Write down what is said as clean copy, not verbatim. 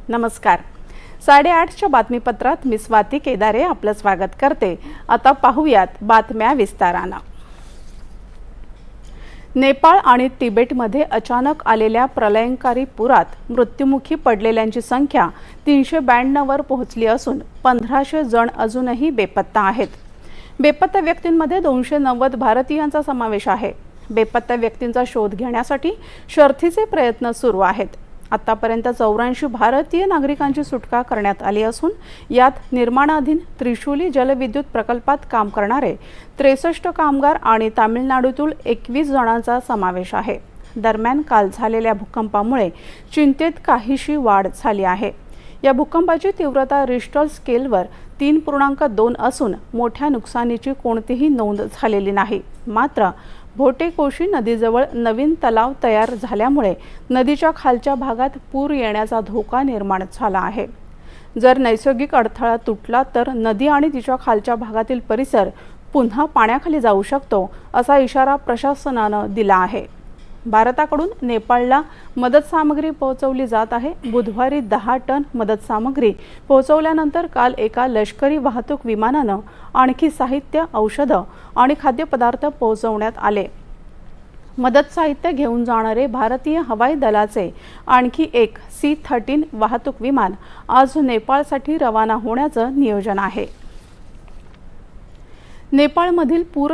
नमस्कार. 8:30च्या बातमीपत्रात मी स्वाती केदारे आपलं स्वागत करते. आता पाहूयात बातम्या विस्ताराने. नेपाळ आणि तिबेटमध्ये अचानक आलेल्या प्रलयंकारी पुरात मृत्युमुखी पडलेल्यांची संख्या 392 वर पोहोचली असून 1500 जण अजूनही बेपत्ता आहेत. बेपत्ता व्यक्तींमध्ये 290 भारतीयांचा समावेश आहे. बेपत्ता व्यक्तींचा शोध घेण्यासाठी शर्थीचे प्रयत्न सुरू आहेत. आतापर्यंत 84 भारतीय नागरिकांची सुटका करण्यात आली असून यात निर्माणाधीन त्रिशूली जलविद्युत प्रकल्पात काम करणारे 63 कामगार आणि तामिळनाडूतील 21 जणांचा समावेश आहे. दरम्यान काल झालेल्या भूकंपामुळे चिंतेत काहीशी वाढ झाली आहे. या भूकंपाची तीव्रता रिश्टर स्केलवर 3.2 असून मोठ्या नुकसानीची कोणतीही नोंद झालेली नाही. मात्र भोटेकोशी नदीजवळ नवीन तलाव तयार झाल्यामुळे नदीच्या खालच्या भागात पूर येण्याचा धोका निर्माण झाला आहे. जर नैसर्गिक अडथळा तुटला तर नदी आणि तिच्या खालच्या भागातील परिसर पुन्हा पाण्याखाली जाऊ शकतो, असा इशारा प्रशासनाने दिला आहे. भारताकडून नेपाळला मदत सामग्री पोहोचवली जात आहे. बुधवारी 10 टन मदत सामग्री पोहोचवल्यानंतर काल एका लष्करी वाहतूक विमानानं आणखी साहित्य, औषधं आणि खाद्यपदार्थ पोहोचवण्यात आले. मदत साहित्य घेऊन जाणारे भारतीय हवाई दलाचे आणखी एक C-13 वाहतूक विमान आज नेपाळसाठी रवाना होण्याचं नियोजन आहे. नेपाळमधील पूर